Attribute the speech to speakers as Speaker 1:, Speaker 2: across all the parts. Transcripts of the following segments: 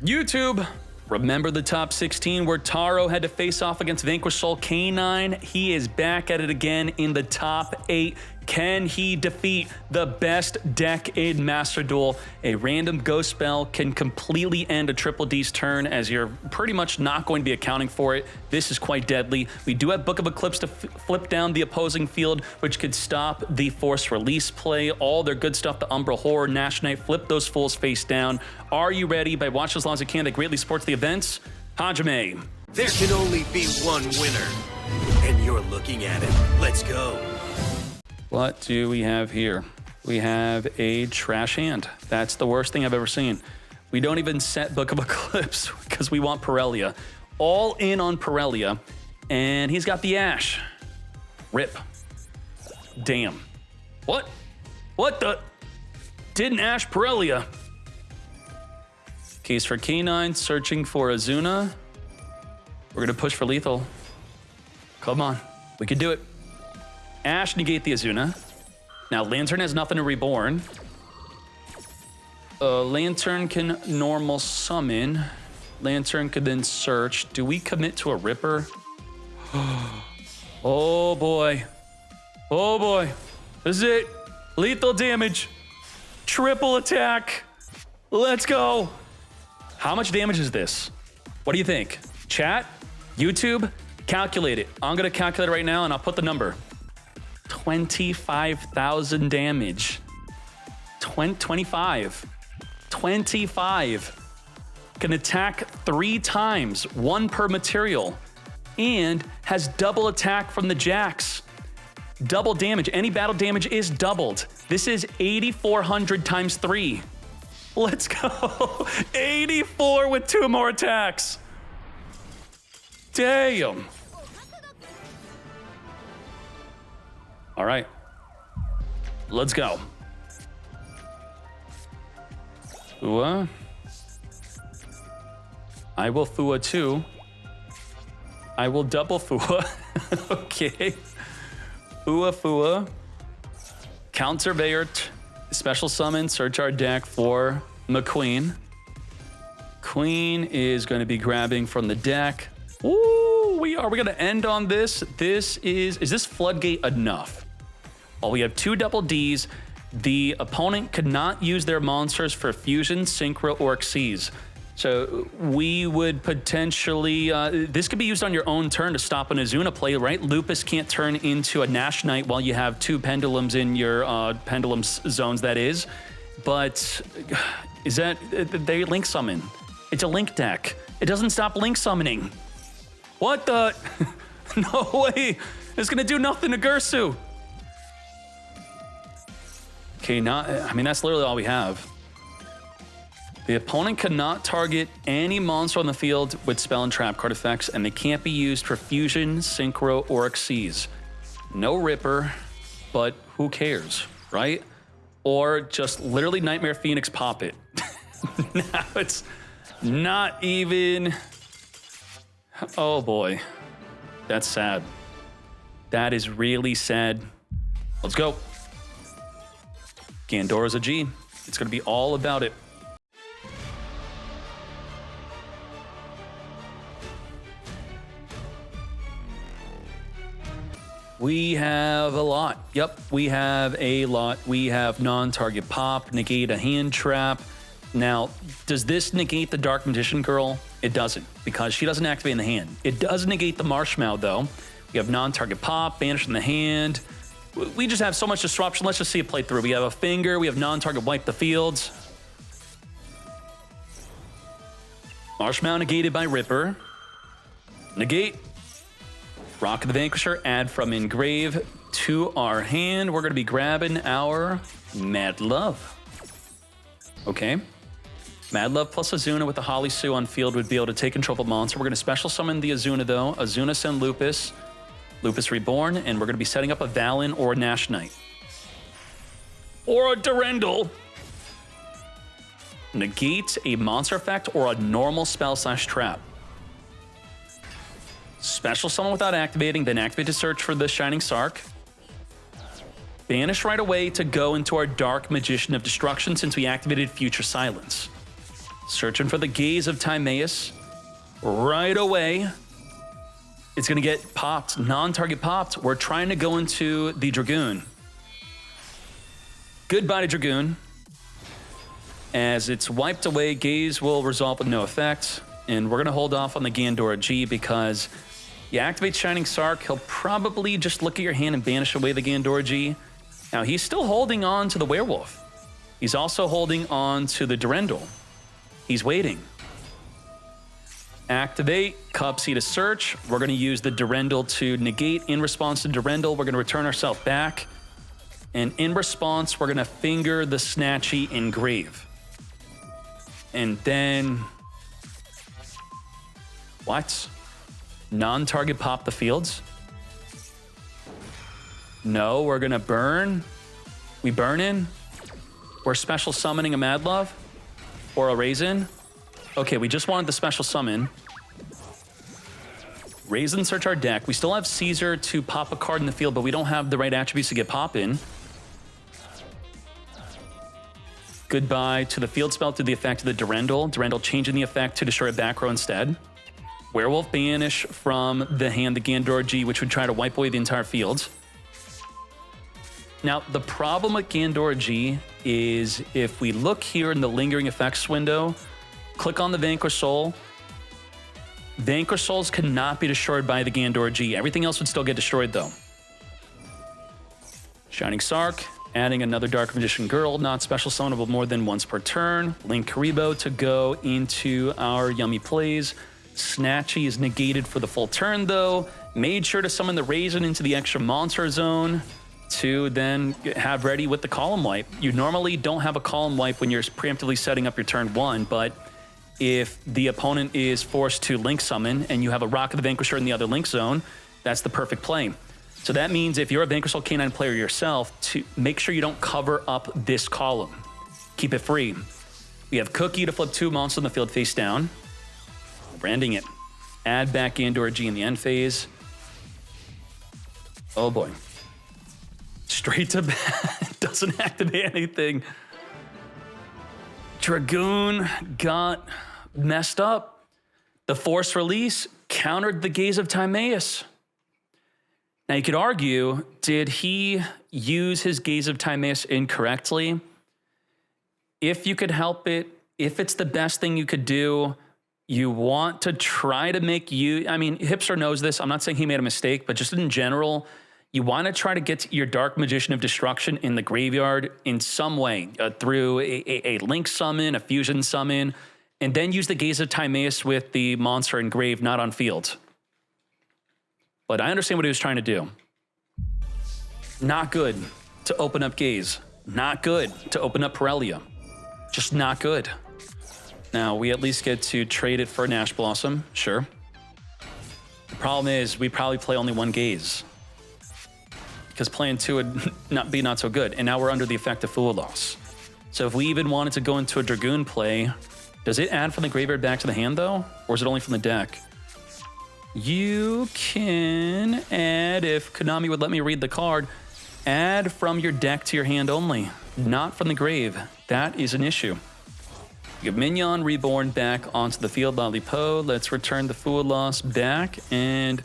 Speaker 1: YouTube, remember the top 16 where Taro had to face off against Vanquish Soul K9? He is back at it again in the top 8. Can he defeat the best deck in Master Duel? A random ghost spell can completely end a Triple D's turn, as you're pretty much not going to be accounting for it. This is quite deadly. We do have Book of Eclipse to flip down the opposing field, which could stop the Force Release play. All their good stuff, the Umbra Horror, Nash Knight, flip those fools face down. Are you ready? By watching as long as you can, that greatly supports the events. Hajime.
Speaker 2: There can only be one winner, and you're looking at it. Let's go.
Speaker 1: What do we have here? We have a trash hand. That's the worst thing I've ever seen. We don't even set Book of Eclipse because we want Pirellia. All in on Pirellia, and he's got the Ash. Rip. Damn. What? What the? Didn't Ash Pirellia? Case for K9, searching for Azuna. We're gonna push for lethal. Come on, we can do it. Ash negate the Azuna. Now Lantern has nothing to reborn. Lantern can normal summon. Lantern could then search. Do we commit to a Ripper? Oh boy. Oh boy. This is it. Lethal damage. Triple attack. Let's go. How much damage is this? What do you think? Chat? YouTube? Calculate it. I'm gonna calculate it right now and I'll put the number. 25,000 damage. 25. Can attack 3 times, 1 per material, and has double attack from the jacks. Double damage. Any battle damage is doubled. This is 8,400 times 3. Let's go. 84 with 2 more attacks. Damn. All right. Let's go. Fua. I will Fua too. I will double Fua. Okay. Fua. Counter Bayert. Special summon, search our deck for McQueen. Queen is going to be grabbing from the deck. Ooh, are we going to end on this? Is this Floodgate enough? Well, we have 2 double Ds. The opponent could not use their monsters for Fusion, Synchro, or Xyz. So we would potentially, this could be used on your own turn to stop an Azuna play, right? Lupus can't turn into a Nash Knight while you have 2 Pendulums in your Pendulum zones, that is. But is that, they Link Summon. It's a Link deck. It doesn't stop Link Summoning. What the? No way. It's gonna do nothing to Gersu. Okay, I mean, that's literally all we have. The opponent cannot target any monster on the field with spell and trap card effects, and they can't be used for Fusion, Synchro, or Xyz. No Ripper, but who cares, right? Or just literally Nightmare Phoenix pop it. Now it's not even... Oh boy, that's sad. That is really sad. Let's go. Gandora's a G. It's gonna be all about it. We have a lot. Yep, we have a lot. We have non-target pop, negate a hand trap. Now, does this negate the Dark Magician Girl? It doesn't, because she doesn't activate in the hand. It does negate the Marshmallow, though. We have non-target pop, banish in the hand. We just have so much disruption. Let's just see it play through. We have a finger. We have non-target wipe the fields. Marshmallow negated by Ripper. Negate. Rock of the Vanquisher, add from engrave to our hand. We're going to be grabbing our Mad Love. Okay. Mad Love plus Azuna with the Holly Sue on field would be able to take control of a monster. We're going to special summon the Azuna, though. Azuna send Lupus. Lupus Reborn, and we're going to be setting up a Valen or a Nash Knight. Or a Durendal. Negate a monster effect or a normal spell / trap. Special summon without activating, then activate to search for the Shining Sark. Banish right away to go into our Dark Magician of Destruction since we activated Future Silence. Searching for the gaze of Timaeus. Right away. It's going to get popped, non-target popped. We're trying to go into the Dragoon. Goodbye to Dragoon. As it's wiped away, gaze will resolve with no effect. And we're going to hold off on the Gandora G because you activate Shining Sark, he'll probably just look at your hand and banish away the Gandora G. Now, he's still holding on to the Werewolf. He's also holding on to the Durendal. He's waiting. Activate, Cupsy to search. We're going to use the Durendal to negate. In response to Durendal, we're going to return ourselves back. And in response, we're going to finger the Snatchy Engrave. And then... What? Non-target pop the fields? No, we're going to burn. We burn in. We're special summoning a Mad Love or a Raisin. Okay, we just wanted the special summon. Raisin search our deck. We still have Caesar to pop a card in the field, but we don't have the right attributes to get pop in. Goodbye to the field spell to the effect of the Durendal. Durendal changing the effect to destroy a back row instead. Werewolf banish from the hand, the Gandora G, which would try to wipe away the entire field. Now, the problem with Gandora G is if we look here in the lingering effects window, click on the Vanquish Soul. Vanquish Souls cannot be destroyed by the Gandora G. Everything else would still get destroyed, though. Shining Sark, adding another Dark Magician Girl, not special summonable more than once per turn. Link Karibo to go into our yummy plays. Snatchy is negated for the full turn, though. Made sure to summon the Raisin into the extra monster zone to then have ready with the column wipe. You normally don't have a column wipe when you're preemptively setting up your turn 1, but if the opponent is forced to link summon and you have a Rock of the Vanquisher in the other link zone, that's the perfect play. So that means if you're a Vanquish Soul Canine player yourself, to make sure you don't cover up this column. Keep it free. We have Cookie to flip 2 monsters on the field face down. Branding it. Add back Gandora G in the end phase. Oh boy. Straight to bed. Doesn't activate anything. Dragoon got messed up. The Force Release countered the gaze of Timaeus. Now you could argue, did he use his gaze of Timaeus incorrectly? If you could help it, if it's the best thing you could do, you want to try to make Hipster knows this. I'm not saying he made a mistake, but just in general, you want to try to get your Dark Magician of Destruction in the graveyard in some way, through a Link summon, a Fusion summon, and then use the Gaze of Timaeus with the monster engraved, not on field. But I understand what he was trying to do. Not good to open up Gaze. Not good to open up Pirellia. Just not good. Now, we at least get to trade it for Nash Blossom, sure. The problem is we probably play only one Gaze, because playing 2 would not so good. And now we're under the effect of Fool Loss. So if we even wanted to go into a Dragoon play, does it add from the graveyard back to the hand, though? Or is it only from the deck? You can add, if Konami would let me read the card, add from your deck to your hand only, not from the grave. That is an issue. You have Mignon Reborn back onto the field, Lalipo. Let's return the Fool Loss back. And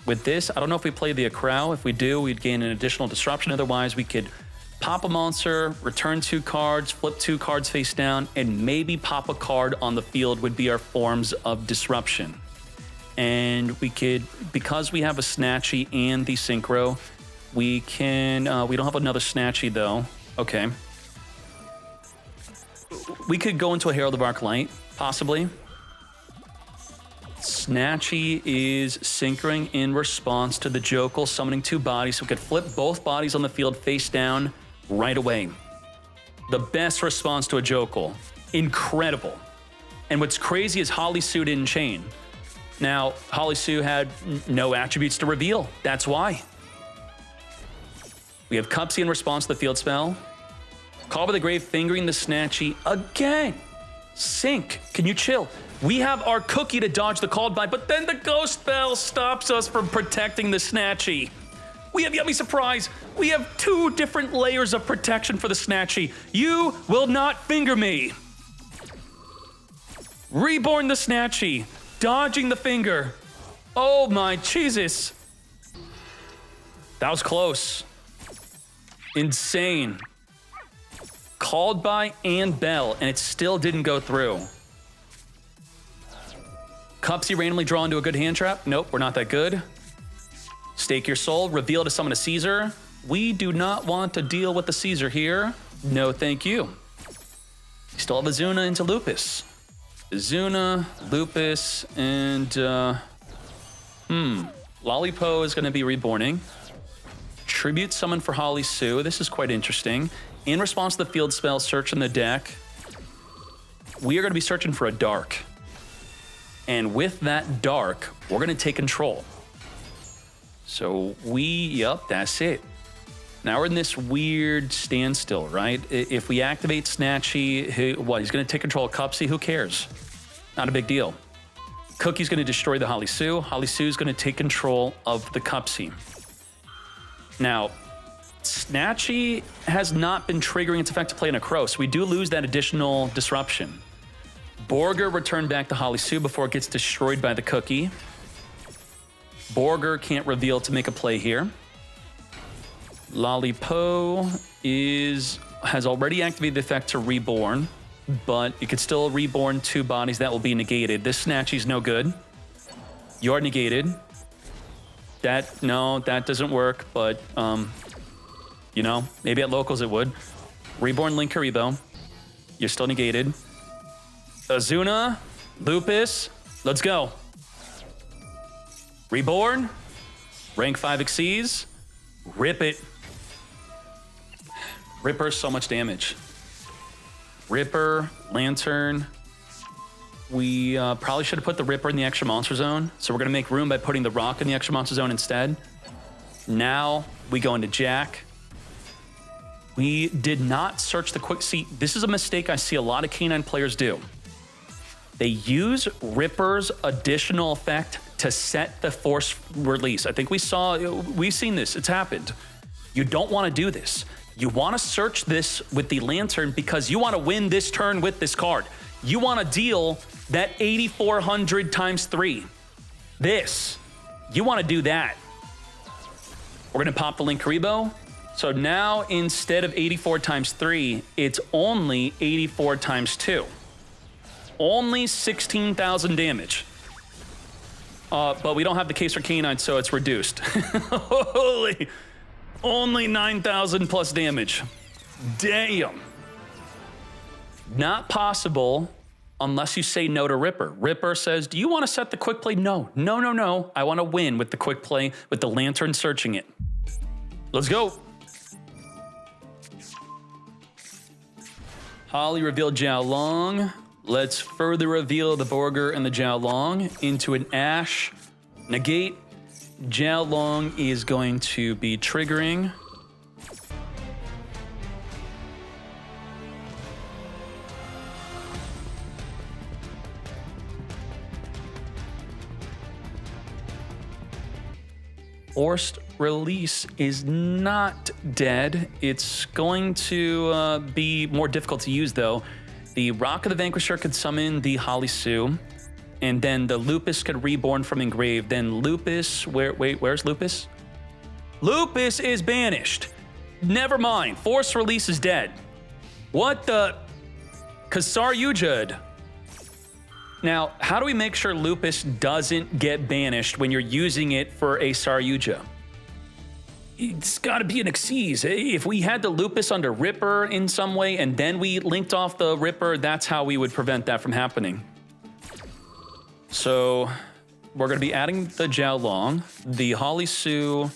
Speaker 1: with this, I don't know if we play the Acrow. If we do, we'd gain an additional disruption. Otherwise, we could pop a monster, return 2 cards, flip 2 cards face down, and maybe pop a card on the field would be our forms of disruption. And we could, because we have a Snatchy and the Synchro, we can, we don't have another Snatchy though. Okay. We could go into a Herald of Arclight, possibly. Snatchy is synchroing in response to the Jokel summoning 2 bodies, so we could flip both bodies on the field face down right away. The best response to a Jokel. Incredible. And what's crazy is Holly Sue didn't chain. Now, Holly Sue had no attributes to reveal. That's why. We have Cupsy in response to the field spell. Call by the Grave, fingering the Snatchy again. Sync, can you chill? We have our Cookie to dodge the called by, but then the Ghost Bell stops us from protecting the Snatchy. We have Yummy Surprise. We have 2 different layers of protection for the Snatchy. You will not finger me. Reborn the Snatchy. Dodging the finger. Oh my Jesus. That was close. Insane. Called by and Bell, and it still didn't go through. Cupsy randomly draw into a good hand trap. Nope, we're not that good. Stake your soul. Reveal to summon a Caesar. We do not want to deal with the Caesar here. No, thank you. We still have Azuna into Lupus. Azuna, Lupus, and Lollipo is going to be reborning. Tribute summon for Holly Sue. This is quite interesting. In response to the field spell, search in the deck. We are going to be searching for a dark. And with that dark, we're going to take control. So yep, that's it. Now we're in this weird standstill, right? If we activate Snatchy, he's going to take control of Cupsy. Who cares? Not a big deal. Cookie's going to destroy the Holly Sue. Holly Sue's going to take control of the Cupsy. Now, Snatchy has not been triggering its effect to play in a Crow, so we do lose that additional disruption. Borger returned back to Holly Sue before it gets destroyed by the Cookie. Borger can't reveal to make a play here. Lollipo has already activated the effect to reborn, but you could still reborn 2 bodies that will be negated. This Snatchy's no good. You're negated. That doesn't work, but maybe at locals it would. Reborn Link Karibo. You're still negated. Azuna, Lupus, let's go. Reborn, rank 5 Xyz, rip it. Ripper, so much damage. Ripper, Lantern. We probably should have put the Ripper in the extra monster zone. So we're gonna make room by putting the Rock in the extra monster zone instead. Now we go into Jack. We did not search the quick. See, this is a mistake I see a lot of K9 players do. They use Ripper's additional effect to set the force release. I think we've seen this, it's happened. You don't wanna do this. You wanna search this with the Lantern because you wanna win this turn with this card. You wanna deal that 8,400 times 3. You wanna do that. We're gonna pop the Link Karibo. So now instead of 84 times 3, it's only 84 times 2. Only 16,000 damage. But we don't have the case for K9, so it's reduced. Holy, only 9,000 plus damage. Damn. Not possible unless you say no to Ripper. Ripper says, do you want to set the quick play? No. I want to win with the quick play, with the Lantern searching it. Let's go. Holly revealed Jiao Long. Let's further reveal the Borger and the Jiao Long into an Ash negate. Jiao Long is going to be triggering. Forced release is not dead. It's going to be more difficult to use though. The Rock of the Vanquisher could summon the Holly Sue, and then the Lupus could reborn from Engrave. Then Lupus, where's Lupus? Lupus is banished. Never mind, Force Release is dead. What the? Cause Saryujud. Now, how do we make sure Lupus doesn't get banished when you're using it for a Saryuja? It's gotta be an Xyz. If we had the Lupus under Ripper in some way and then we linked off the Ripper, that's how we would prevent that from happening. So we're gonna be adding the Jiao Long. The Holly Sue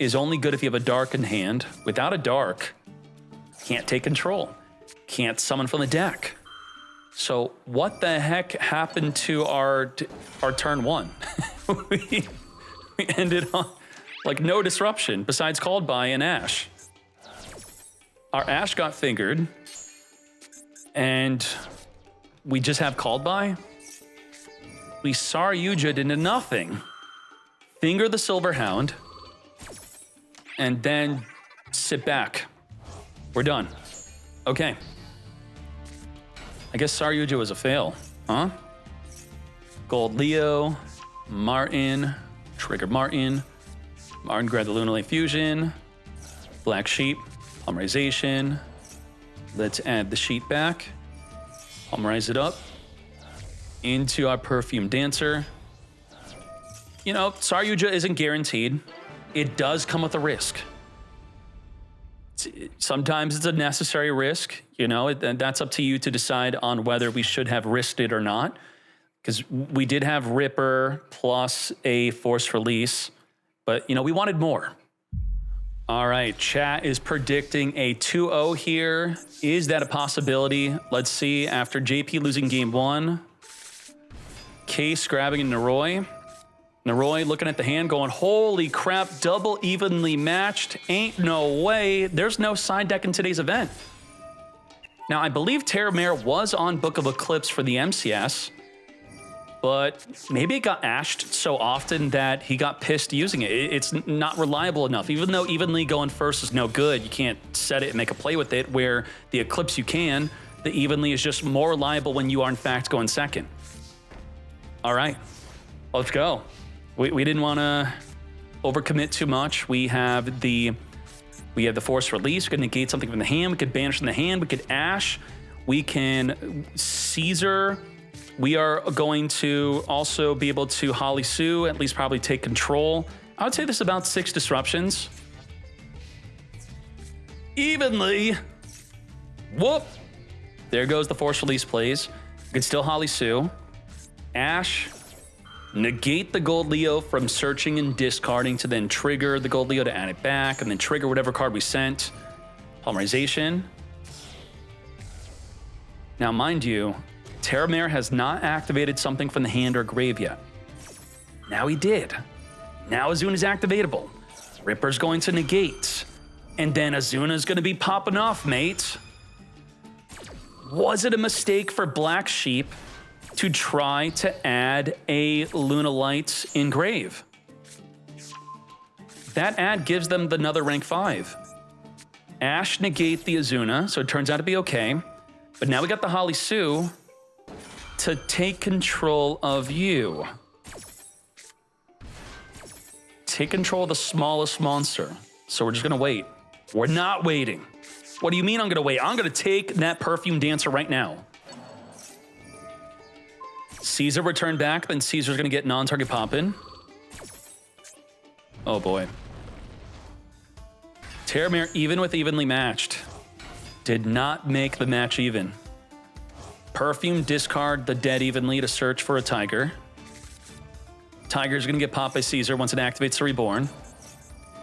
Speaker 1: is only good if you have a dark in hand. Without a dark, can't take control. Can't summon from the deck. So what the heck happened to our turn 1? we ended on like no disruption besides called by an Ash. Our Ash got fingered and we just have called by. We Saryuja'd into nothing. Finger the Silver Hound and then sit back. We're done. Okay. I guess Saryuja was a fail, huh? Gold Leo, Martin, trigger Martin. Martin grabbed the Lunalite Fusion, Black Sheep, Polymerization. Let's add the sheet back, polymerize it up into our Perfume Dancer. You know, Saryuja isn't guaranteed. It does come with a risk. Sometimes it's a necessary risk, you know, that's up to you to decide on whether we should have risked it or not. Because we did have Ripper plus a Force Release, but, you know, we wanted more. All right, chat is predicting a 2-0 here. Is that a possibility? Let's see. After JP losing game 1, Case grabbing a Naroi. Naroi looking at the hand going, holy crap, double evenly matched. Ain't no way. There's no side deck in today's event. Now, I believe Terramare was on Book of Eclipse for the MCS, but maybe it got ashed so often that he got pissed using it. It's not reliable enough. Even though evenly going first is no good, you can't set it and make a play with it, where the Eclipse you can, the evenly is just more reliable when you are in fact going second. All right, let's go. We didn't want to overcommit too much. We have the Force Release. We can negate something from the hand. We could banish from the hand. We could Ash. We can Caesar. We are going to also be able to Holly Sue, at least probably take control. I would say this is about 6 disruptions. Evenly. Whoop. There goes the Force Release plays. We could still Holly Sue. Ash. Negate the Gold Leo from searching and discarding to then trigger the Gold Leo to add it back, and then trigger whatever card we sent. Polymerization. Now, mind you, Terramare has not activated something from the hand or grave yet. Now he did. Now Azuna is activatable. Ripper's going to negate. And then Azuna's going to be popping off, mate. Was it a mistake for Black Sheep to try to add a Lunalite in grave? That ad gives them another rank 5. Ash negate the Azuna, so it turns out to be okay. But now we got the Holly Sue to take control of you. Take control of the smallest monster. So we're just gonna wait. We're not waiting. What do you mean I'm gonna wait? I'm gonna take that Perfume Dancer right now. Caesar returned back, then Caesar's gonna get non-target poppin'. Oh boy. Terramare, even with evenly matched, did not make the match even. Perfume discard the dead evenly to search for a Tiger. Tiger's gonna get popped by Caesar once it activates the Reborn.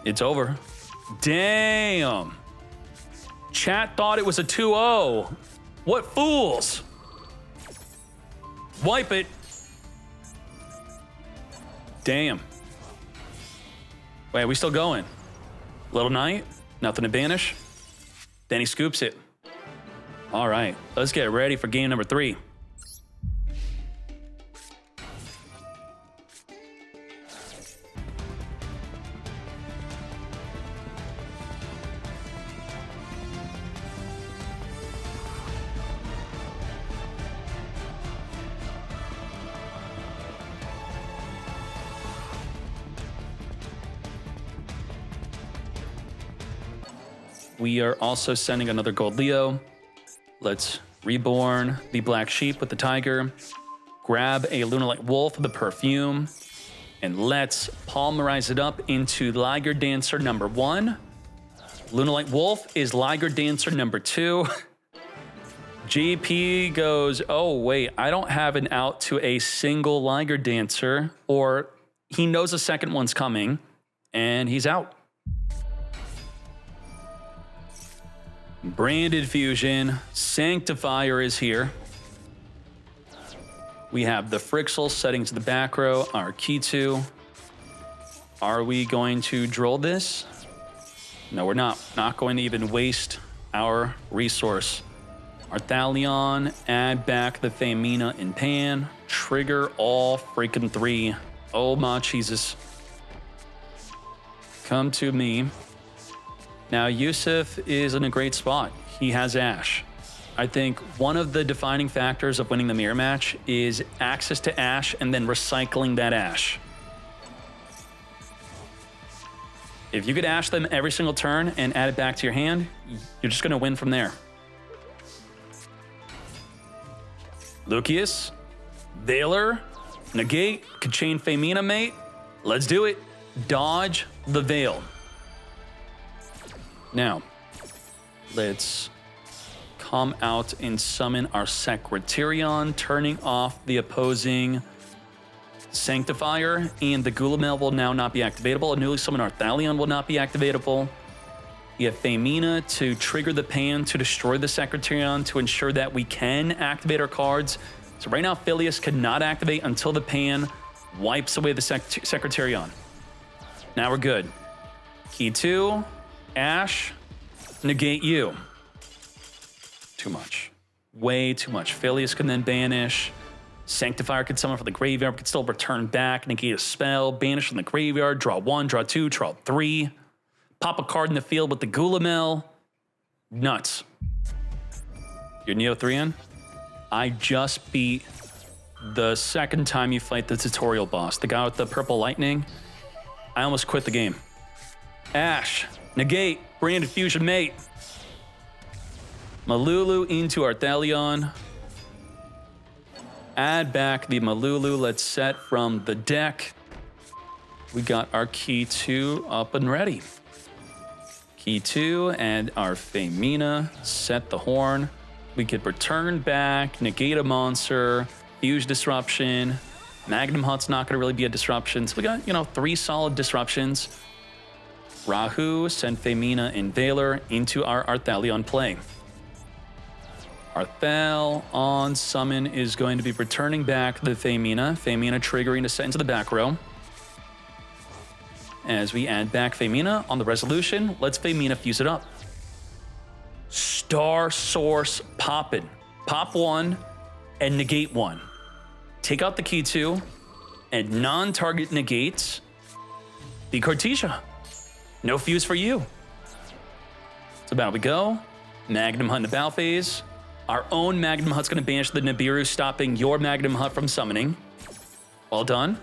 Speaker 1: It's over. Damn. Chat thought it was a 2-0. What fools. Wipe it. Damn. Wait, are we still going? Little Knight, nothing to banish. Then he scoops it. All right, let's get ready for game number 3. We are also sending another Gold Leo. Let's Reborn the Black Sheep with the Tiger. Grab a Lunalite Wolf with the Perfume. And let's polymerize it up into Liger Dancer number 1. Lunalite Wolf is Liger Dancer number 2. GP goes, oh wait, I don't have an out to a single Liger Dancer, or he knows a second one's coming, and he's out. Branded Fusion, Sanctifier is here. We have the Frixel setting to the back row, our Kitu. Are we going to droll this? No, we're not. Not going to even waste our resource. Our Thalion, add back the Famina in Pan, trigger all freaking 3. Oh my Jesus. Come to me. Now, Yusuf is in a great spot. He has Ash. I think one of the defining factors of winning the mirror match is access to Ash and then recycling that Ash. If you could Ash them every single turn and add it back to your hand, you're just going to win from there. Lucius, Veiler, negate, could chain Femina, mate. Let's do it. Dodge the Veil. Now, let's come out and summon our Secretarion, turning off the opposing Sanctifier, and the Gulamel will now not be activatable. A newly summoned Arthalion will not be activatable. You have Femina to trigger the Pan to destroy the Secretarion to ensure that we can activate our cards. So right now, Phileas cannot activate until the Pan wipes away the Secretarion. Now we're good. Key 2, Ash, negate you. Too much. Way too much. Phileas can then banish. Sanctifier could summon from the graveyard, could still return back, negate a spell, banish from the graveyard, draw 1, draw 2, draw 3. Pop a card in the field with the Gulamel. Nuts. You're Neo 3 in? I just beat the second time you fight the tutorial boss, the guy with the purple lightning. I almost quit the game. Ash, negate, branded fusion mate. Malulu into Arthalion. Add back the Malulu. Let's set from the deck. We got our Key 2 up and ready. Key 2 and our Femina. Set the horn. We could return back, negate a monster, fuse disruption. Magnum Hut's not going to really be a disruption. So we got, 3 solid disruptions. Rahu, send Femina and Veiler into our Arthalion play. Arthal on summon is going to be returning back the Femina. Femina triggering to set into the back row. As we add back Femina on the resolution, let's Femina fuse it up. Star Source poppin'. Pop 1 and negate 1. Take out the Key 2 and non-target negates the Cartesia. No fuse for you. So battle we go. Magnum Hut in the battle phase. Our own Magnum Hut's going to banish the Nibiru, stopping your Magnum Hut from summoning. Well done.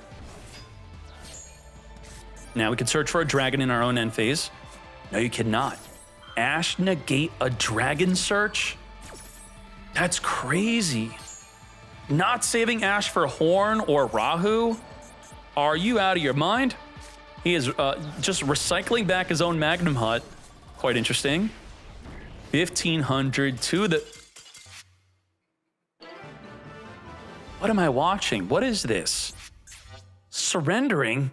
Speaker 1: Now we can search for a dragon in our own end phase. No, you cannot. Ash negate a dragon search? That's crazy. Not saving Ash for Horn or Rahu? Are you out of your mind? He is just recycling back his own Magnum Hut. Quite interesting. 1,500 to the... What am I watching? What is this? Surrendering?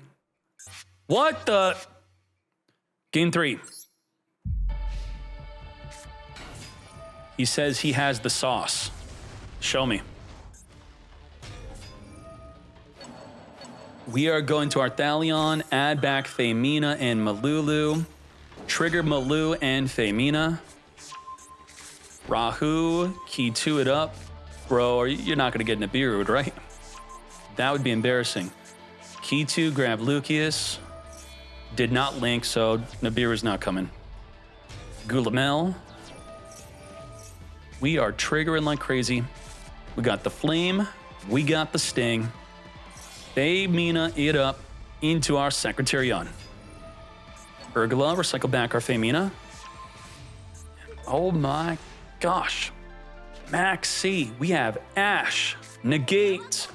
Speaker 1: What the? Game 3. He says he has the sauce. Show me. We are going to Arthalion, add back Femina and Malulu. Trigger Malu and Femina. Rahu, Key 2 it up. Bro, you're not going to get Nibiru, right? That would be embarrassing. Key 2, grab Lucius. Did not link, so Nibiru's not coming. Gulamel. We are triggering like crazy. We got the Flame. We got the Sting. Femina it up into our Secretarion. Urgula, recycle back our Femina. Oh my gosh. Max C, we have Ash, negate,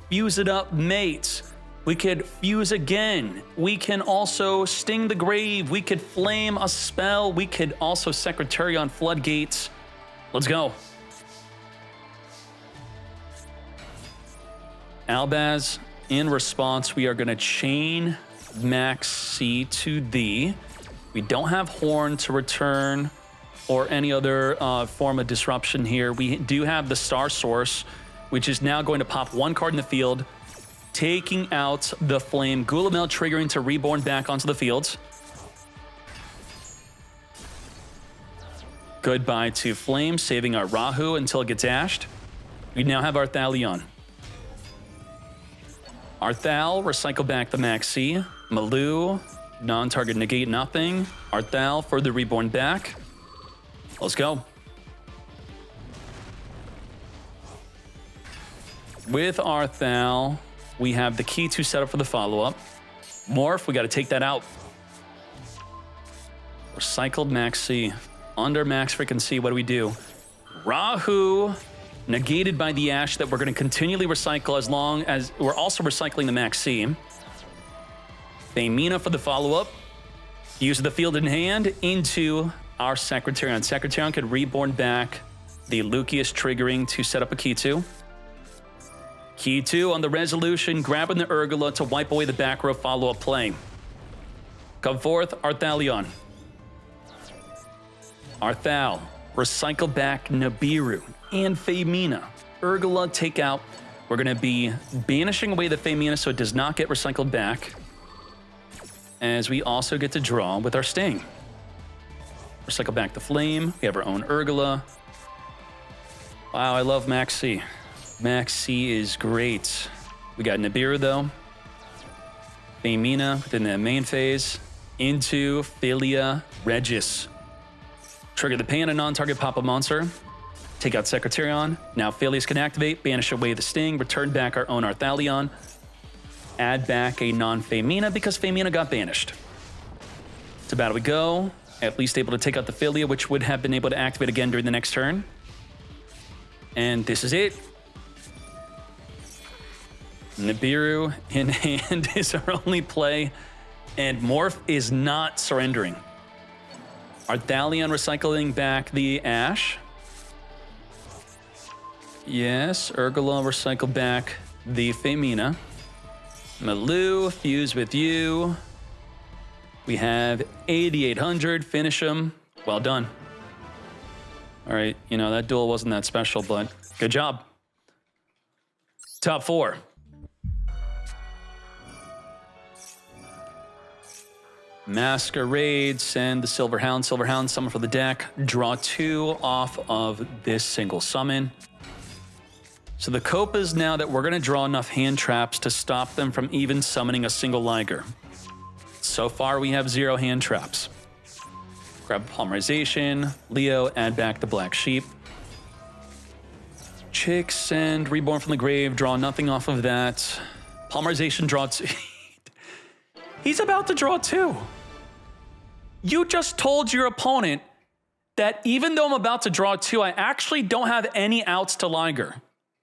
Speaker 1: fuse it up, mates. We could fuse again. We can also sting the grave. We could flame a spell. We could also Secretarion floodgates. Let's go. Albaz, in response, we are going to chain Max C to thee. We don't have Horn to return or any other form of disruption here. We do have the Star Source, which is now going to pop 1 card in the field, taking out the Flame. Gulamel triggering to Reborn back onto the field. Goodbye to Flame, saving our Rahu until it gets ashed. We now have Arthalion. Arthal, recycle back the Maxi. Malu, non-target negate nothing. Arthal for the Reborn back. Let's go. With our Thal, we have the key to set up for the follow-up. Morph, we got to take that out. Recycled Max C. Under Max freaking C, what do we do? Rahu, negated by the Ash that we're going to continually recycle as long as we're also recycling the Max C. Femina for the follow-up. Use the field in hand into our Secretarion. Secretarion could reborn back the Lucius triggering to set up a Key 2. Key 2 on the resolution, grabbing the Urgula to wipe away the back row follow-up play. Come forth, Arthalion. Arthal, recycle back Nibiru and Femina. Urgula, take out. We're going to be banishing away the Femina so it does not get recycled back. As we also get to draw with our Sting. Recycle back the Flame. We have our own Urgula. Wow, I love Max C. Max C is great. We got Nibiru though. Femina within the main phase. Into Philia Regis. Trigger the Pan, a non-target pop-up monster. Take out Secretarion. Now Philius can activate, banish away the Sting, return back our own Arthalion. Add back a non-Femina because Femina got banished. To battle we go. At least able to take out the Philia, which would have been able to activate again during the next turn. And this is it. Nibiru in hand is our only play. And Morph is not surrendering. Arthalion recycling back the Ash. Yes, Urgula recycle back the Femina. Malu, fuse with you. We have 8,800, finish him. Well done. All right, you know, that duel wasn't that special, but good job. Top 4. Masquerade, send the Silver Hound. Silver Hound, summon for the deck. Draw 2 off of this single summon. So the cope is now that we're going to draw enough hand traps to stop them from even summoning a single Liger. So far, we have 0 hand traps. Grab Polymerization. Leo, add back the Black Sheep. Chick, send Reborn from the Grave. Draw nothing off of that. Polymerization, draw 2. He's about to draw 2. You just told your opponent that even though I'm about to draw 2, I actually don't have any outs to Liger.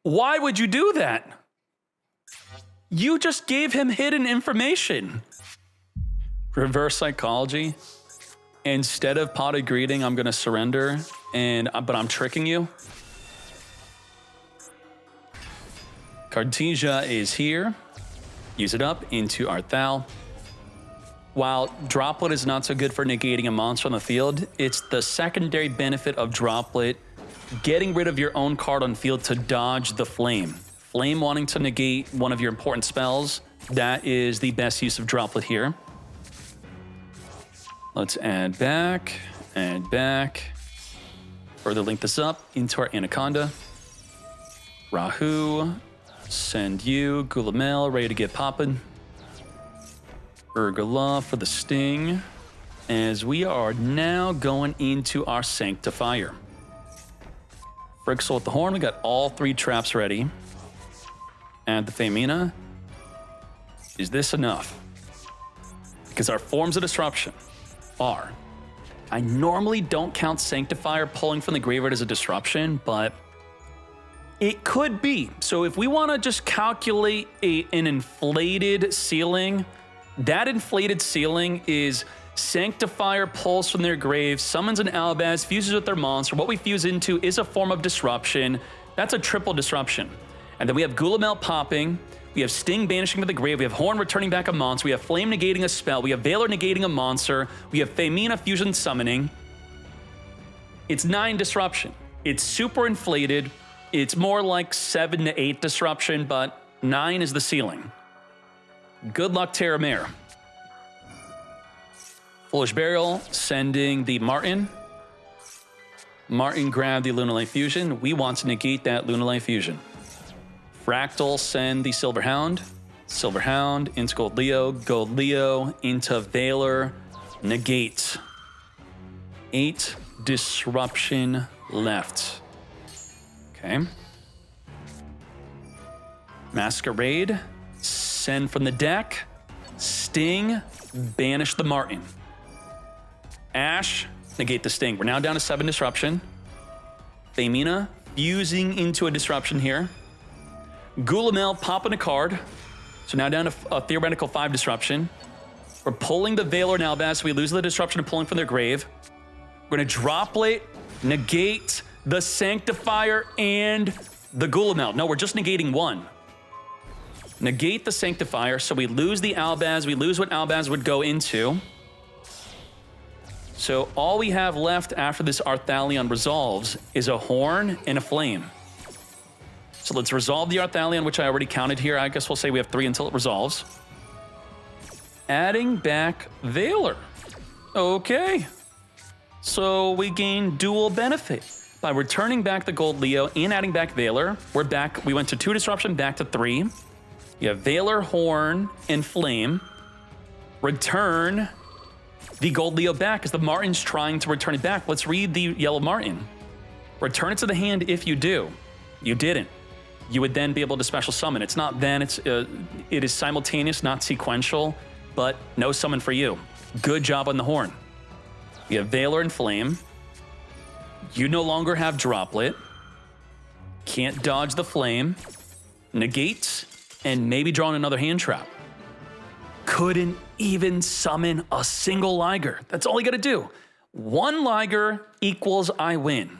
Speaker 1: Why would you do that? You just gave him hidden information. Reverse psychology. Instead of Potted Greeting, I'm going to surrender, but I'm tricking you. Cartesia is here. Use it up into Arthal. While Droplet is not so good for negating a monster on the field, it's the secondary benefit of Droplet getting rid of your own card on field to dodge the Flame. Flame wanting to negate one of your important spells, that is the best use of Droplet here. Let's add back. Further link this up into our Anaconda. Rahu, send you. Gulamel, ready to get poppin'. Urgula for the Sting. As we are now going into our Sanctifier. Frixel with the Horn, we got all 3 traps ready. Add the Femina. Is this enough? Because our forms of disruption are, I normally don't count Sanctifier pulling from the graveyard as a disruption, but it could be. So if we want to just calculate an inflated ceiling, that inflated ceiling is Sanctifier pulls from their grave, summons an Albaz, fuses with their monster. What we fuse into is a form of disruption. That's a triple disruption. And then we have Gulamel popping. We have Sting banishing to the grave. We have Horn returning back a monster. We have Flame negating a spell. We have Valor negating a monster. We have Femina fusion summoning. It's 9 disruption. It's super inflated. It's more like 7 to 8 disruption, but 9 is the ceiling. Good luck, Terramare. Foolish Burial, sending the Martin. Martin grabbed the Lunalight Fusion. We want to negate that Lunalight Fusion. Fractal, send the Silver Hound. Silver Hound into Gold Leo into Valor, negate. 8 disruption left. Okay. Masquerade, send from the deck. Sting, banish the Martin. Ash, negate the Sting. We're now down to 7 disruption. Thamina, fusing into a disruption here. Gulamel, popping a card. So now down to a theoretical 5 disruption. We're pulling the Valor and Albaz. We lose the disruption and pulling from their grave. We're gonna droplet, negate the Sanctifier and the Gulamel. No, we're just negating one. Negate the Sanctifier, so we lose the Albaz. We lose what Albaz would go into. So all we have left after this Arthalion resolves is a Horn and a Flame. So let's resolve the Arthalion, which I already counted here. I guess we'll say we have 3 until it resolves. Adding back Valor. Okay. So we gain dual benefit. By returning back the Gold Leo and adding back Valor, we're back. We went to 2 disruption, back to 3. You have Valor, Horn, and Flame. Return the Gold Leo back as the Martin's trying to return it back. Let's read the Yellow Martin. Return it to the hand if you do. You didn't. You would then be able to special summon. It's not then, it is simultaneous, not sequential, but no summon for you. Good job on the Horn. You have Valor and Flame. You no longer have Droplet. Can't dodge the Flame. Negate, and maybe draw another hand trap. Couldn't even summon a single Liger. That's all you gotta do. 1 Liger equals I win.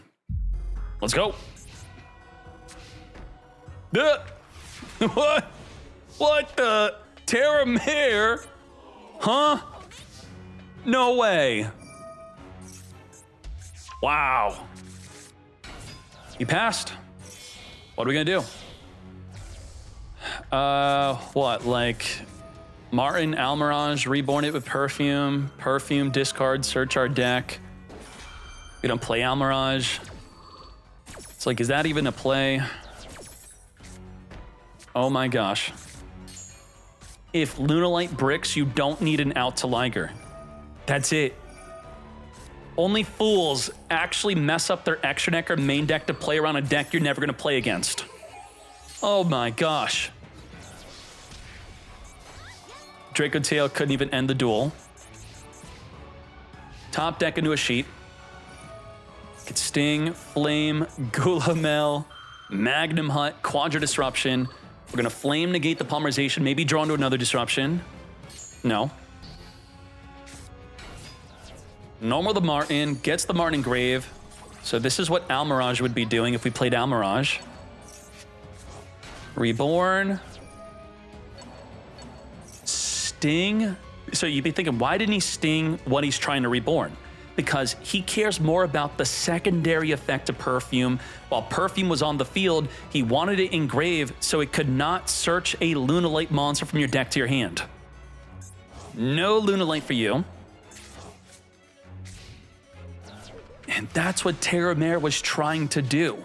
Speaker 1: Let's go. What? What the? Terramare? Huh? No way. Wow. You passed. What are we gonna do? What, like Martin, Almirage, reborn it with Perfume, discard, search our deck. We don't play Almirage. It's like, is that even a play? Oh my gosh. If Lunalight bricks, you don't need an out to Liger. That's it. Only fools actually mess up their extra deck or main deck to play around a deck you're never gonna play against. Oh my gosh. Draco Tail couldn't even end the duel. Top deck into a sheet. Could Sting, Flame, Gulamel, Magnum Hut, Quadra Disruption. We're gonna Flame negate the Polymerization, maybe draw into another Disruption. No. No more the Martin, gets the Martin Grave. So this is what Almirage would be doing if we played Almirage. Reborn. Sting. So you'd be thinking, why didn't he Sting what he's trying to reborn? Because he cares more about the secondary effect of Perfume. While Perfume was on the field, he wanted it engraved so it could not search a Lunalight monster from your deck to your hand. No Lunalight for you. And that's what Terramare was trying to do.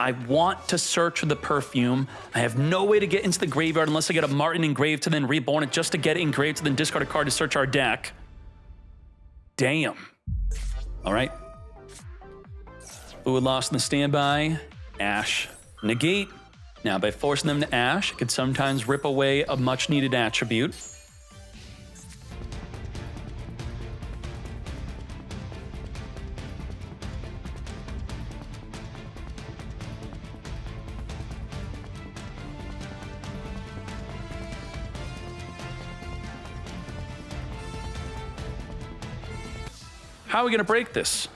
Speaker 1: I want to search for the Perfume. I have no way to get into the graveyard unless I get a Martin engraved to then reborn it just to get it engraved to then discard a card to search our deck. Damn. All right. Who had lost in the standby? Ash. Negate. Now, by forcing them to Ash, it could sometimes rip away a much-needed attribute. How are we gonna break this?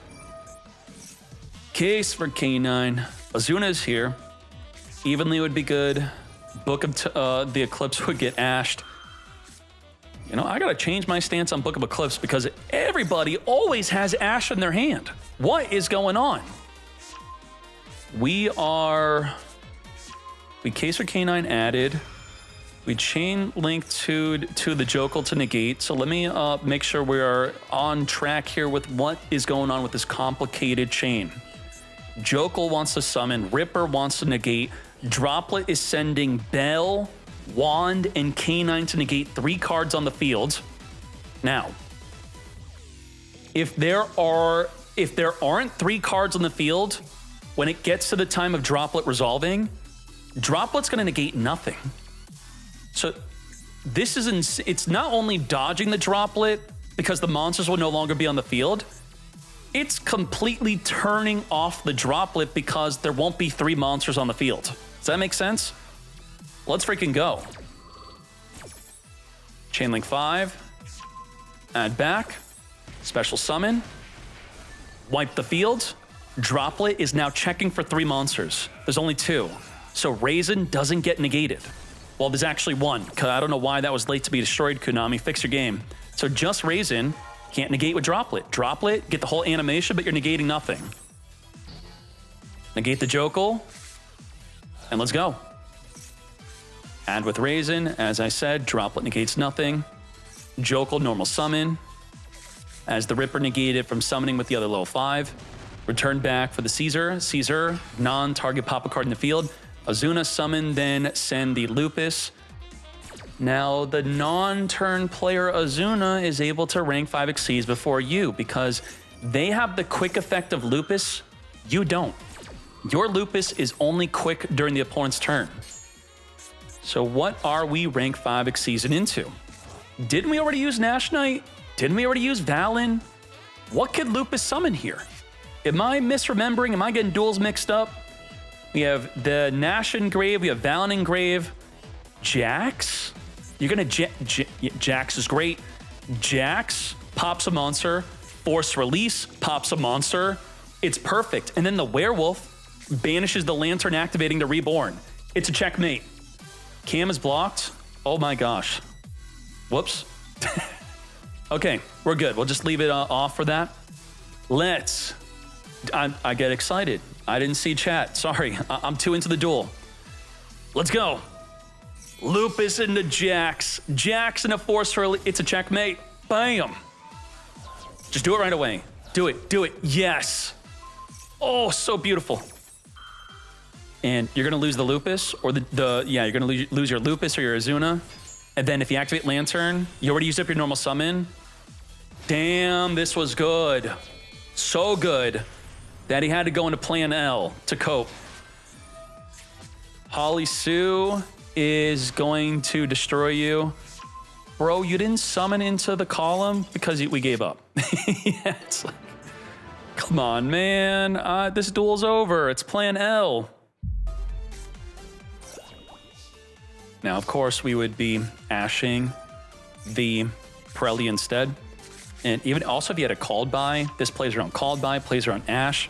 Speaker 1: Case for K9. Azuna is here. Evenly would be good. Book of the Eclipse would get ashed. You know, I gotta change my stance on Book of Eclipse because everybody always has Ash in their hand. What is going on? We Case for K9 added. We chain link to the Jokel to negate. So let me make sure we are on track here with what is going on with this complicated chain. Jokel wants to summon, Ripper wants to negate, Droplet is sending Bell, Wand, and K9 to negate 3 cards on the field. Now, if there aren't 3 cards on the field, when it gets to the time of Droplet resolving, Droplet's going to negate nothing. So this is it's not only dodging the Droplet because the monsters will no longer be on the field, it's completely turning off the Droplet because there won't be 3 monsters on the field. Does that make sense? Let's freaking go. Chainlink 5. Add back. Special summon. Wipe the field. Droplet is now checking for 3 monsters. There's only 2. So Raisin doesn't get negated. Well, there's actually 1, because I don't know why that was late to be destroyed, Konami. Fix your game. So just Raisin can't negate with Droplet. Droplet, get the whole animation, but you're negating nothing. Negate the Jokel, and let's go. Add with Raisin, as I said, Droplet negates nothing. Jokel, normal summon. As the Ripper negated from summoning with the other level 5. Return back for the Caesar. Caesar, non-target pop a card in the field. Azuna summon, then send the Lupus. Now, the non-turn player Azuna is able to rank 5 Xyz before you because they have the quick effect of Lupus. You don't. Your Lupus is only quick during the opponent's turn. So what are we rank 5 Xyz into? Didn't we already use Nash Knight? Didn't we already use Valen? What could Lupus summon here? Am I misremembering? Am I getting duels mixed up? We have the Nash Engrave. We have Valen Engrave. Jax? You're gonna Jax is great. Jax pops a monster. Force Release pops a monster. It's perfect. And then the Werewolf banishes the Lantern, activating the Reborn. It's a checkmate. Cam is blocked. Oh my gosh. Whoops. Okay, we're good. We'll just leave it off for that. Let's. I get excited. I didn't see chat. Sorry, I'm too into the duel. Let's go. Lupus into Jax. Jax into Force Release. It's a checkmate. Bam. Just do it right away. Do it. Do it. Yes. Oh, so beautiful. And you're going to lose the Lupus or you're going to lose your Lupus or your Azuna. And then if you activate Lantern, you already used up your normal summon. Damn, this was good. So good that he had to go into plan L to cope. Holly Sue is going to destroy you. Bro, you didn't summon into the column because we gave up. Yeah, it's like, come on, man. This duel's over. It's plan L. Now, of course, we would be ashing the Pirelli instead. And even also, if you had a called by, this plays around called by, plays around Ash.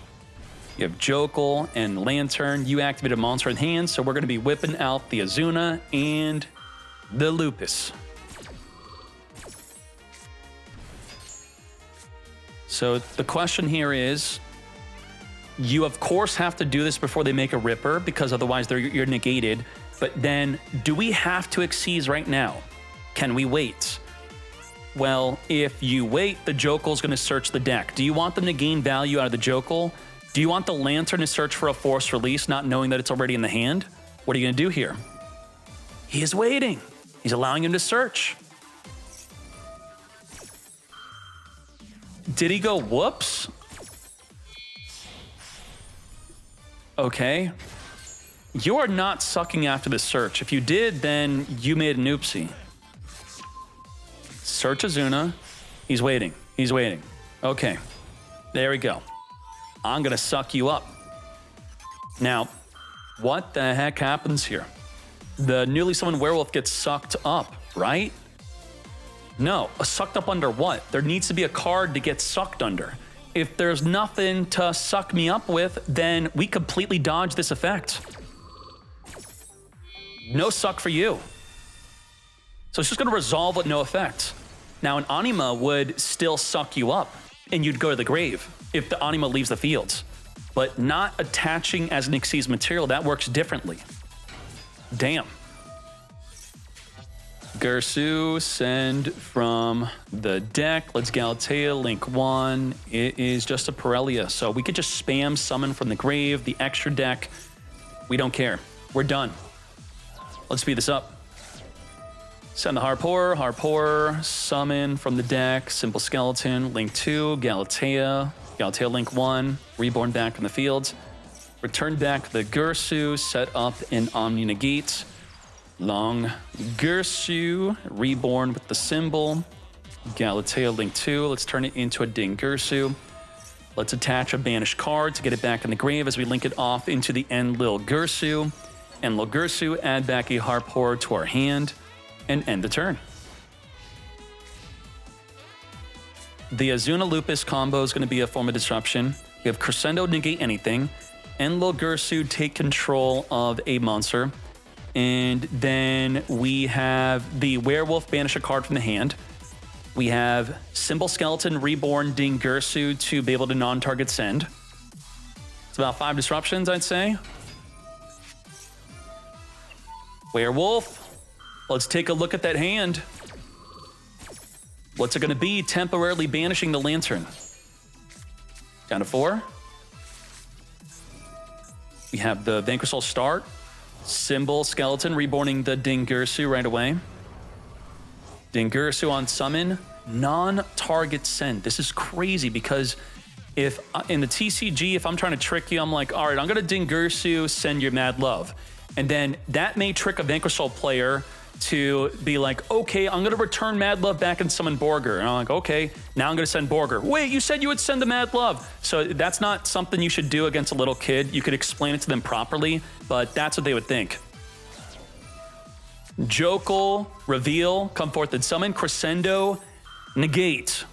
Speaker 1: You have Jokel and Lantern. You activate a monster in hand, so we're going to be whipping out the Azuna and the Lupus. So the question here is, you of course have to do this before they make a Ripper, because otherwise you're negated. But then, do we have to Xyz right now? Can we wait? Well, if you wait, the Jokel's going to search the deck. Do you want them to gain value out of the Jokel? Do you want the Lantern to search for a Force Release, not knowing that it's already in the hand? What are you going to do here? He is waiting. He's allowing him to search. Did he go whoops? Okay. You are not sucking after the search. If you did, then you made an oopsie. Search Azuna. He's waiting. He's waiting. Okay. There we go. I'm going to suck you up. Now, what the heck happens here? The newly summoned werewolf gets sucked up, right? No. Sucked up under what? There needs to be a card to get sucked under. If there's nothing to suck me up with, then we completely dodge this effect. No suck for you. So it's just going to resolve with no effect. Now, an Anima would still suck you up, and you'd go to the grave if the Anima leaves the field. But not attaching as an Xyz material, that works differently. Damn. Gersu, send from the deck. Let's Galatea, link 1. It is just a Pirellia, so we could just spam summon from the grave, the extra deck. We don't care. We're done. Let's speed this up. Send the Harpour, summon from the deck, simple skeleton, link 2, Galatea, link 1, reborn back in the field. Return back the Gursu, set up an Omni Negate. Long Gursu, reborn with the symbol. Galatea Link 2, let's turn it into a Ding Gursu. Let's attach a banished card to get it back in the grave as we link it off into the Enlil Gursu. Enlil Gursu, add back a Harpor to our hand, and end the turn. The Azuna Lupus combo is going to be a form of disruption. You have Crescendo negate anything. Enlil Gursu take control of a monster. And then we have the Werewolf banish a card from the hand. We have Symbol Skeleton reborn Ding Gursu to be able to non-target send. It's about 5 disruptions, I'd say. Werewolf. Let's take a look at that hand. What's it going to be? Temporarily banishing the Lantern. Down to 4. We have the Vanquisol start. Symbol Skeleton reborning the Ding Gursu right away. Ding Gursu on summon. Non-target send. This is crazy because if in the TCG, if I'm trying to trick you, I'm like, all right, I'm going to Ding Gursu, send your Mad Love. And then that may trick a Vanquisol player to be like, okay, I'm going to return Mad Love back and summon Borger. And I'm like, okay, now I'm going to send Borger. Wait, you said you would send the Mad Love. So that's not something you should do against a little kid. You could explain it to them properly, but that's what they would think. Jokel, reveal, come forth and summon. Crescendo, negate.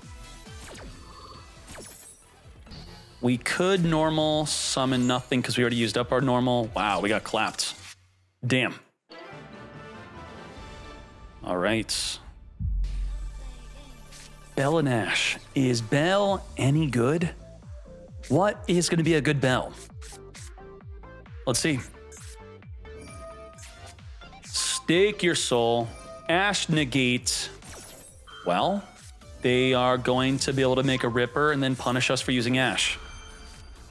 Speaker 1: We could normal summon nothing because we already used up our normal. Wow, we got clapped. Damn. All right. Bell and Ash. Is Bell any good? What is going to be a good Bell? Let's see. Stake your soul. Ash negate. Well, they are going to be able to make a Ripper and then punish us for using Ash.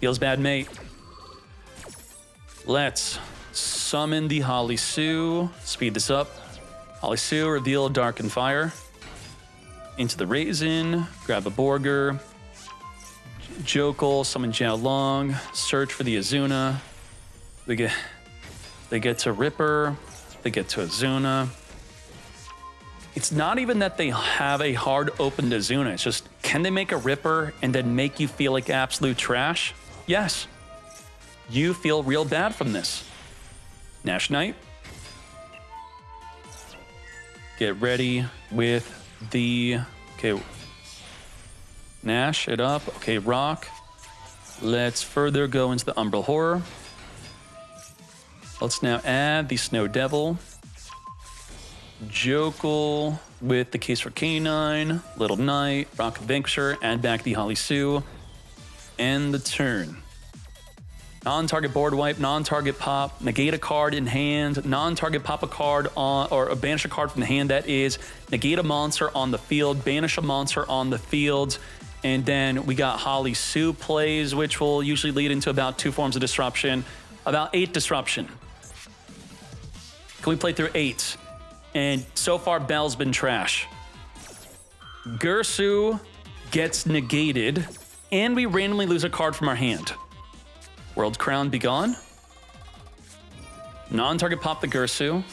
Speaker 1: Feels bad, mate. Let's summon the Holly Sue. Speed this up. Holly Sue, reveal Dark and Fire. Into the Raisin, grab a Borger. Jokel, summon Jiao Long, search for the Azuna. They get to Ripper, they get to Azuna. It's not even that they have a hard opened Azuna, it's just, can they make a Ripper and then make you feel like absolute trash? Yes. You feel real bad from this. Nash Knight. Get ready with the, okay, Nash it up. Okay, Rock. Let's further go into the Umbral Horror. Let's now add the Snow Devil. Jokel with the Case for Canine. Little Knight. Rock Vanquisher. Add back the Holly Sue. End the turn. Non-target board wipe, non-target pop, negate a card in hand, non-target pop a card on, or banish a card from the hand that is, negate a monster on the field, banish a monster on the field, and then we got Holly Sue plays, which will usually lead into about 2 forms of disruption, about 8 disruption. Can we play through 8? And so far, Bell's been trash. Gursu gets negated, and we randomly lose a card from our hand. World's Crown be gone. Non-target pop the Gursu.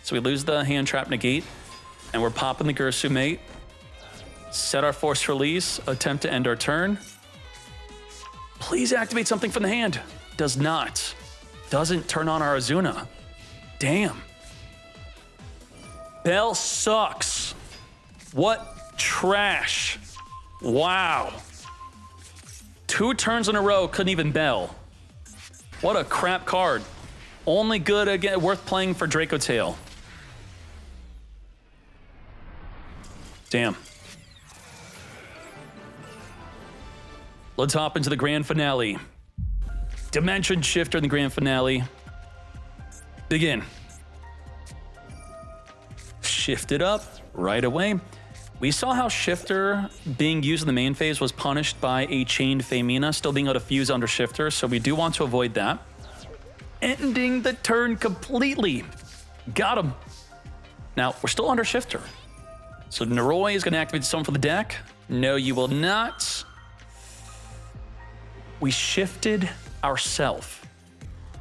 Speaker 1: So we lose the hand trap negate, and we're popping the Gursu mate. Set our force release, attempt to end our turn. Please activate something from the hand. Does not. Doesn't turn on our Azuna. Damn. Bell sucks. What trash. Wow. 2 turns in a row, couldn't even Bell. What a crap card. Only good, again, worth playing for Draco Tail. Damn. Let's hop into the grand finale. Dimension Shifter in the grand finale. Begin. Shift it up right away. We saw how Shifter being used in the main phase was punished by a chained Femina still being able to fuse under Shifter, so we do want to avoid that. Ending the turn completely. Got him. Now, we're still under Shifter. So Noroi is going to activate someone for the deck. No, you will not. We shifted ourselves.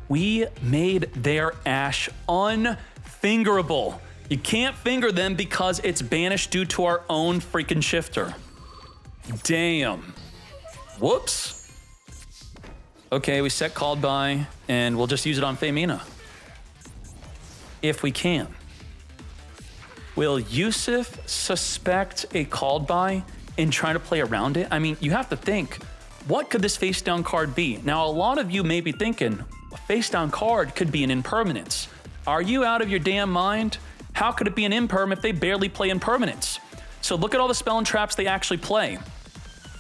Speaker 1: We made their Ashe unfingerable. You can't finger them because it's banished due to our own freaking shifter. Damn. Whoops. Okay, we set called by, and we'll just use it on Femina. If we can. Will Yusuf suspect a called by and try to play around it? I mean, you have to think, what could this face down card be? Now, a lot of you may be thinking, a face down card could be an impermanence. Are you out of your damn mind? How could it be an imperm if they barely play impermanence? So look at all the spell and traps they actually play.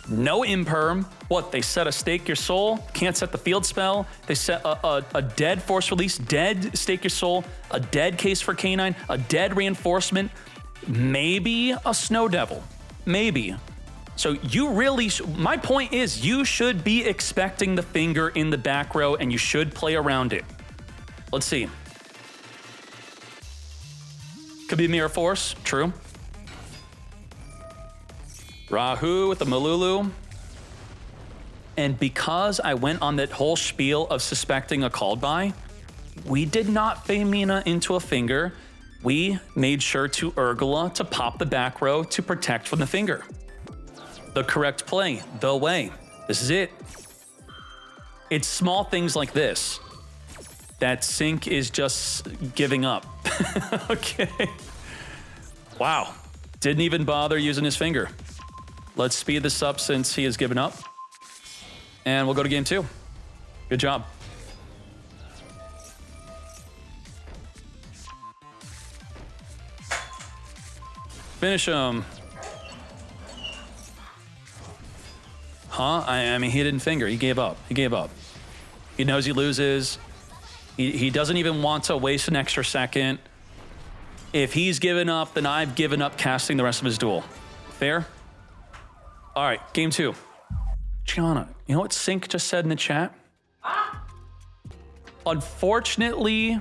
Speaker 1: No imperm. What, they set a stake your soul, can't set the field spell. They set a dead force release, dead stake your soul, a dead case for canine, a dead reinforcement, maybe a snow devil, maybe. So you really, my point is you should be expecting the finger in the back row and you should play around it. Let's see. Could be Mirror Force, true. Rahu with the Malulu. And because I went on that whole spiel of suspecting a called by, we did not Femina into a finger. We made sure to Urgula to pop the back row to protect from the finger. The correct play, the way. This is it. It's small things like this that Sync is just giving up. Okay. Wow. Didn't even bother using his finger. Let's speed this up since he has given up. And we'll go to game 2. Good job. Finish him. Huh? I mean, he didn't finger. He gave up. He gave up. He knows he loses. He doesn't even want to waste an extra second. If he's given up, then I've given up casting the rest of his duel. Fair? All right, game 2. Gianna, you know what Sync just said in the chat? Unfortunately,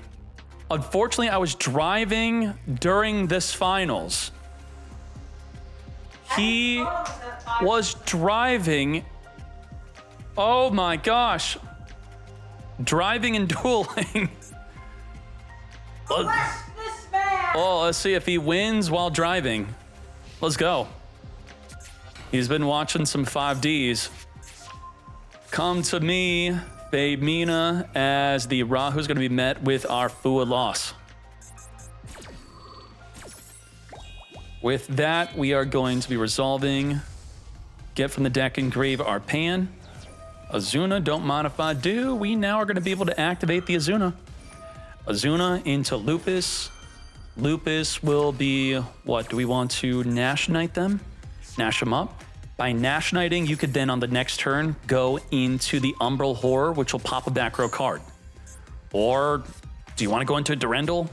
Speaker 1: I was driving during this finals. He was driving. Oh my gosh. Driving and dueling. Oh, let's see if he wins while driving. Let's go. He's been watching some 5Ds. Come to me, Femina, as the Rahu's going to be met with our Fua loss. With that, we are going to be resolving. Get from the deck, engrave our Pan. Azuna, don't mind if I do. We now are going to be able to activate the Azuna. Azuna into Lupus. Lupus will be, what, do we want to Nash Knight them? Nash them up. By Nash Knighting, you could then on the next turn go into the Umbral Horror, which will pop a back row card. Or do you want to go into Durendal?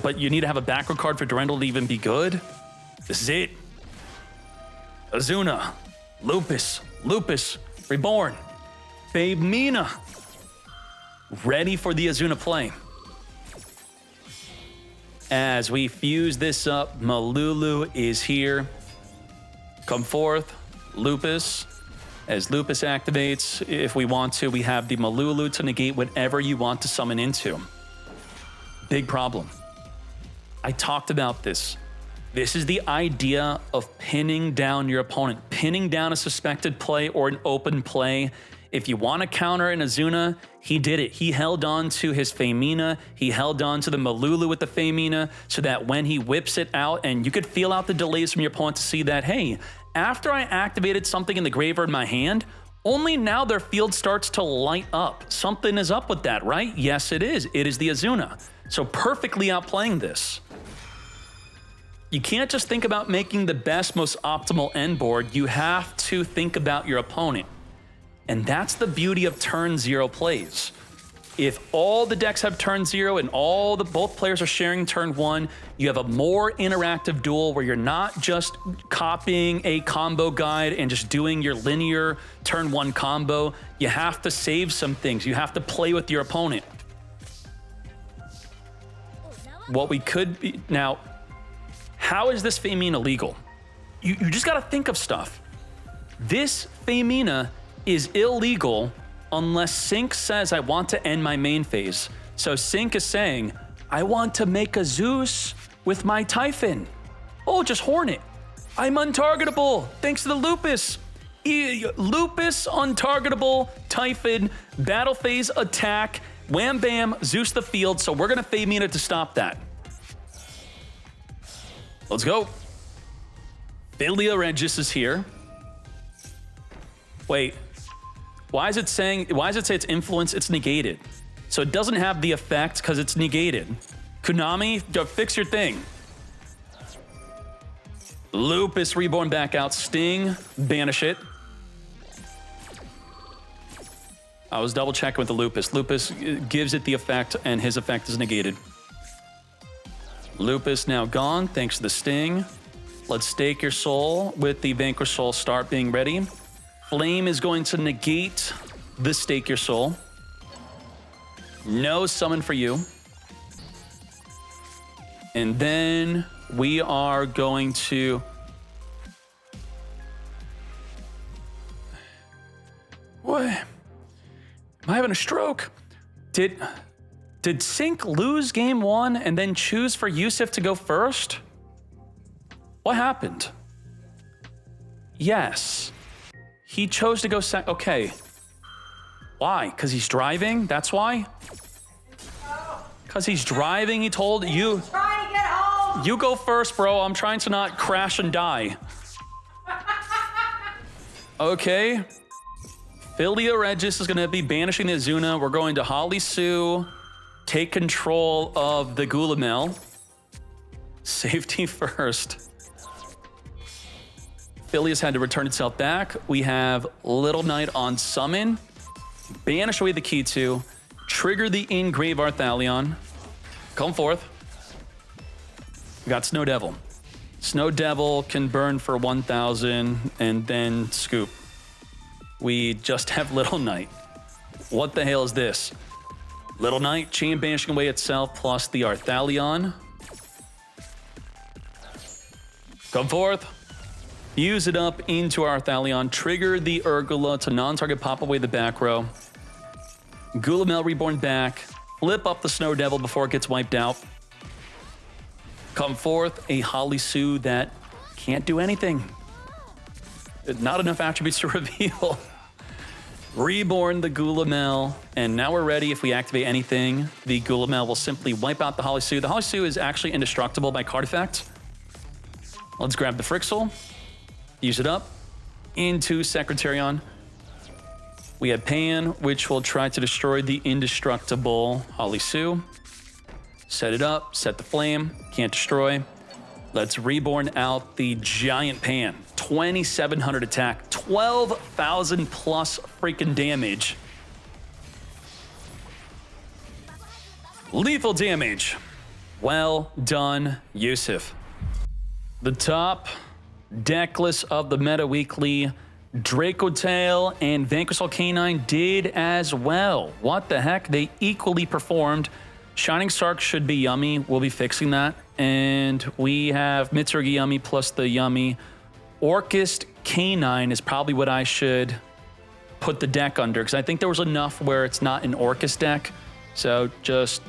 Speaker 1: But you need to have a back row card for Durendal to even be good? This is it. Azuna, Lupus, Reborn, Femina. Ready for the Azuna play. As we fuse this up, Malulu is here. Come forth, Lupus. As Lupus activates, if we want to, we have the Malulu to negate whatever you want to summon into. Big problem. I talked about this. This is the idea of pinning down your opponent, pinning down a suspected play or an open play. If you want to counter an Azuna, he did it. He held on to his Femina. He held on to the Malulu with the Femina so that when he whips it out, and you could feel out the delays from your opponent to see that, hey, after I activated something in the graveyard in my hand, only now their field starts to light up. Something is up with that, right? Yes, it is. It is the Azuna. So perfectly outplaying this. You can't just think about making the best, most optimal end board. You have to think about your opponent. And that's the beauty of turn 0 plays. If all the decks have turn 0 and both players are sharing turn 1, you have a more interactive duel where you're not just copying a combo guide and just doing your linear turn 1 combo. You have to save some things. You have to play with your opponent. What we could be now, how is this Femina legal? You just got to think of stuff. This Femina is illegal unless Sync says I want to end my main phase. So Sync is saying, I want to make a Zeus with my Typhon. Oh, just horn it. I'm untargetable, thanks to the Lupus. Lupus, untargetable, Typhon, battle phase attack, wham bam, Zeus the field. So we're gonna Fade Mina to stop that. Let's go. Philia Regis is here. Wait, why does it say its influence? It's negated. So it doesn't have the effect because it's negated. Konami, fix your thing. Lupus Reborn back out. Sting, banish it. I was double checking with the Lupus. Lupus gives it the effect and his effect is negated. Lupus now gone thanks to the Sting. Let's stake your soul with the Vanquish Soul start being ready. Flame is going to negate the stake your soul. No summon for you. And then we are going to... What? Am I having a stroke? Did Sync lose game 1 and then choose for Yusuf to go first? What happened? Yes. He chose to go second. Okay. Why? Because he's driving? That's why? Because he's driving, he told you.
Speaker 3: Trying to get home.
Speaker 1: You go first, bro. I'm trying to not crash and die. Okay. Philia Regis is going to be banishing the Azuna. We're going to Holly Sue. Take control of the Gulamel. Safety first. Philia's had to return itself back. We have Little Knight on summon. Banish away the key to. Trigger the in-grave Arthalion. Come forth. We got Snow Devil. Snow Devil can burn for 1,000 and then scoop. We just have Little Knight. What the hell is this? Little Knight, chain banishing away itself plus the Arthalion. Come forth. Use it up into Arthalion. Trigger the Urgula to non-target pop away the back row. Gulamel Reborn back. Flip up the Snow Devil before it gets wiped out. Come forth a Holly Sue that can't do anything. Not enough attributes to reveal. Reborn the Gulamel, and now we're ready. If we activate anything, the Gulamel will simply wipe out the Holly Sue. The Holly Sue is actually indestructible by card effect. Let's grab the Frixel, use it up into Secretarion. We have Pan, which will try to destroy the indestructible Holly Sue. Set it up, set the flame, can't destroy. Let's Reborn out the Giant Pan. 2,700 attack, 12,000 plus freaking damage. Lethal damage. Well done, Yusuf. The top deck list of the Meta Weekly, Draco Tail and Vanquish K9 did as well. What the heck? They equally performed. Shining Sark should be yummy. We'll be fixing that. And we have Mitsurugi yummy plus the yummy. Orcust K9 is probably what I should put the deck under, because I think there was enough where it's not an Orcust deck. So just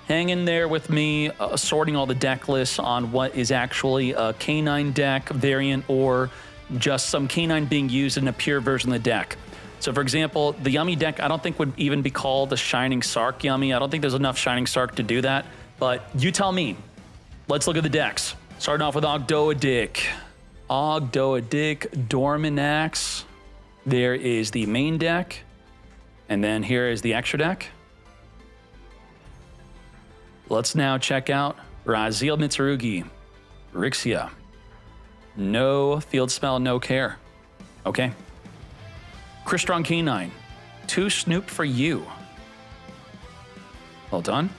Speaker 1: hang in there with me, sorting all the deck lists on what is actually a K9 deck variant or just some K9 being used in a pure version of the deck. So for example, the Yummy deck I don't think would even be called the Shining Sark Yummy. I don't think there's enough Shining Sark to do that, but you tell me. Let's look at the decks. Starting off with Ogdoadic. Ogdoadic, Dorminax. There is the main deck. And then here is the extra deck. Let's now check out Raziel Mitsurugi, Rixia. No field spell, no care. Okay. Crystron K9, 2 Snoop for you. Well done.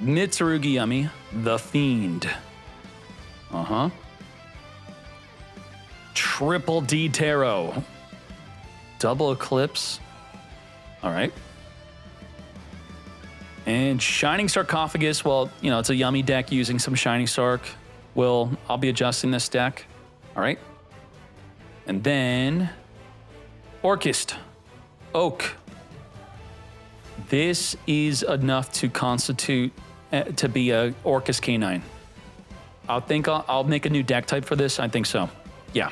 Speaker 1: Mitsurugi Yummy, the Fiend. Uh-huh. Triple D Tarot. Double Eclipse. All right. And Shining Sarcophagus, well, you know, it's a Yummy deck using some Shining Sark. I'll be adjusting this deck. All right. And then Orchist. Oak. This is enough to constitute to be a Orcus K9. I'll make a new deck type for this. I think so. Yeah.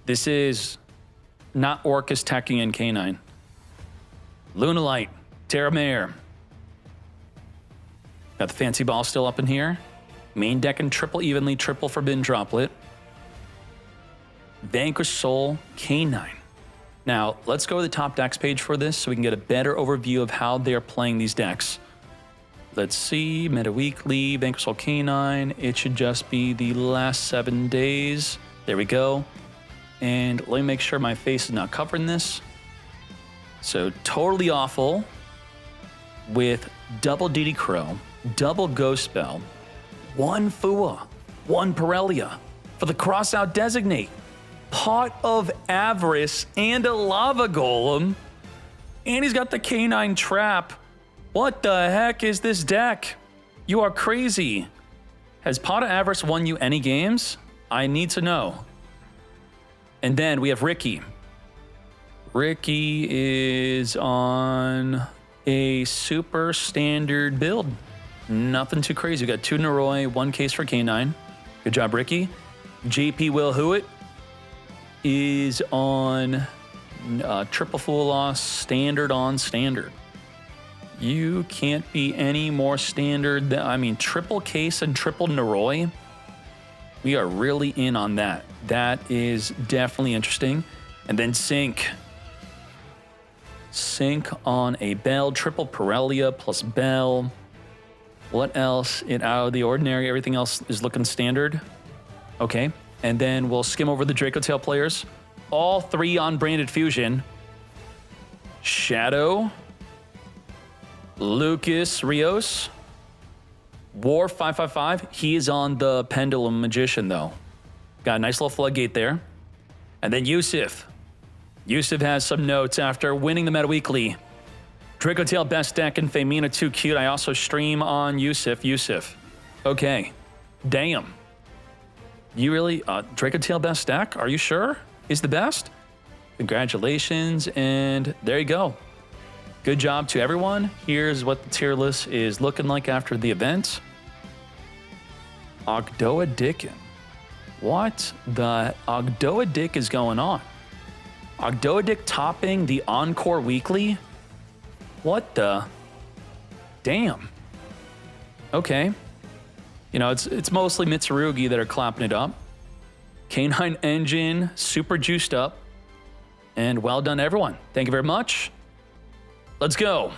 Speaker 1: This is not Orcus teching in K9. Lunalite. Terramare. Got the fancy ball still up in here. Main deck and triple evenly, triple Forbidden Droplet. Vanquish Soul K9. Now, let's go to the top decks page for this so we can get a better overview of how they're playing these decks. Let's see, Meta Weekly, Vanquish Soul K9. It should just be the last 7 days. There we go. And let me make sure my face is not covering this. So, Totally Awful with double DD Crow, double Ghost Spell, 1 Fua, 1 Pirellia for the Crossout Designate, Pot of Avarice, and a Lava Golem. And he's got the K9 Trap. What the heck is this deck? You are crazy. Has Pot of Avarice won you any games? I need to know. And then we have Ricky. Ricky is on a super standard build. Nothing too crazy. We got 2 Noroi, 1 case for K9. Good job, Ricky. JP Will Hewitt is on triple full loss, standard on standard. You can't be any more standard than, I mean, triple case and triple Noroi. We are really in on that. That is definitely interesting. And then Sync. Sync on a Bell, triple Pirellia plus Bell. What else? Out of the ordinary, everything else is looking standard. Okay, and then we'll skim over the Draco Tail players. All 3 on Branded Fusion. Shadow. Lucas Rios. War 555. He is on the Pendulum Magician, though. Got a nice little floodgate there. And then Yusuf. Yusuf has some notes after winning the Meta Weekly. Draco Tail best deck and Femina too cute. I also stream on Yusuf. Okay. Damn. You really, Draco Tail best deck? Are you sure? Is the best? Congratulations, and there you go. Good job to everyone. Here's what the tier list is looking like after the event. Ogdoa Dickin. What the Ogdoa Dick is going on? Ogdoa Dick topping the Encore Weekly? What the? Damn. Okay. You know, it's mostly Mitsurugi that are clapping it up. K9 Engine, super juiced up. And well done, everyone. Thank you very much. Let's go.